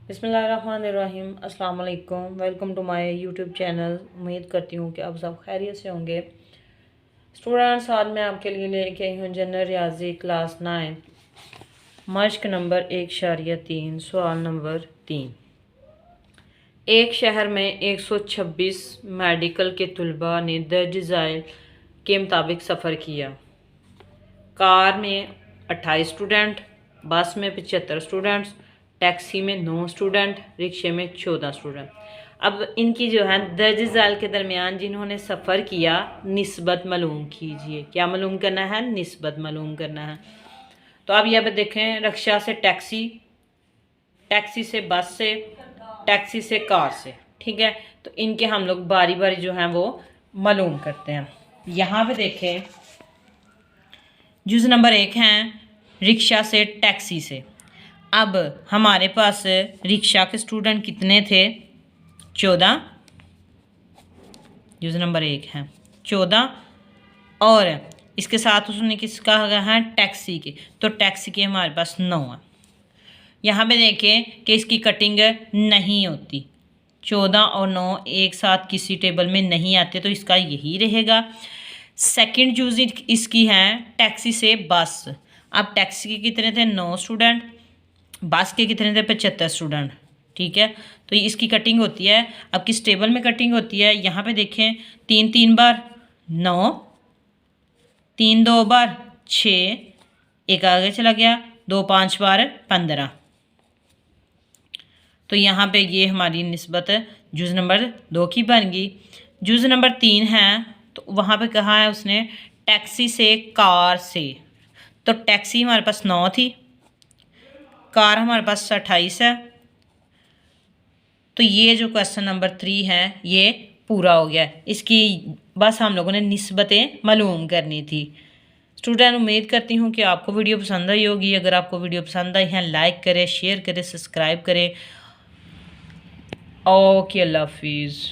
बिस्मिल्लाहिर्रहमानिर्रहीम। अस्सलाम वालेकुम। Welcome to my YouTube channel. उम्मीद करती हूँ कि आप सब खैरियत से होंगे। स्टूडेंट्स, आज मैं आपके लिए लेके आई हूँ जनरल रियाजी क्लास 9 मश्क नंबर 1.3 सवाल नंबर 3। एक शहर में 126 मेडिकल के तलबा ने दर्ज झैल के मुताबिक सफ़र किया। कार में 28 स्टूडेंट, बस में 75 स्टूडेंट्स, टैक्सी में 9 स्टूडेंट, रिक्शे में 14 स्टूडेंट। अब इनकी जो है दर्ज झैल के दरमियान जिन्होंने सफ़र किया निस्बत मालूम कीजिए। क्या मालूम करना है? निस्बत मालूम करना है। तो अब यह देखें, रिक्शा से टैक्सी, टैक्सी से बस से, टैक्सी से कार से। ठीक है, तो इनके हम लोग बारी बारी जो हैं वो मालूम करते हैं। यहाँ पे देखें, जुज़ नंबर 1 है रिक्शा से टैक्सी से। अब हमारे पास रिक्शा के स्टूडेंट कितने थे? 14। जुज़ नंबर 1 है 14, और इसके साथ उसने किसका है? टैक्सी के। तो टैक्सी के हमारे पास 9 है। यहाँ पे देखें कि इसकी कटिंग नहीं होती। 14 और 9 एक साथ किसी टेबल में नहीं आते, तो इसका यही रहेगा। सेकंड जूज इसकी है टैक्सी से बस। अब टैक्सी के कितने थे? 9 स्टूडेंट, बस के कितने थे? 75 स्टूडेंट। ठीक है, तो इसकी कटिंग होती है। अब किस टेबल में कटिंग होती है? यहाँ पे देखें, 3 3 बार 9, 3 2 बार 6, एक आगे चला गया, 2 5 बार 15। तो यहाँ पे ये हमारी निस्बत जुज़ नंबर 2 की बन गई। जुज़ नंबर 3 है, तो वहाँ पे कहा है उसने टैक्सी से कार से। तो टैक्सी हमारे पास 9 थी, कार हमारे पास 28 है। तो ये जो क्वेश्चन नंबर 3 है ये पूरा हो गया। इसकी बस हम लोगों ने निस्बतें मालूम करनी थी। स्टूडेंट, उम्मीद करती हूँ कि आपको वीडियो पसंद आई होगी। अगर आपको वीडियो पसंद आई है, लाइक करें, शेयर करें, सब्सक्राइब करें। ओके, अल्लाह हाफिज़।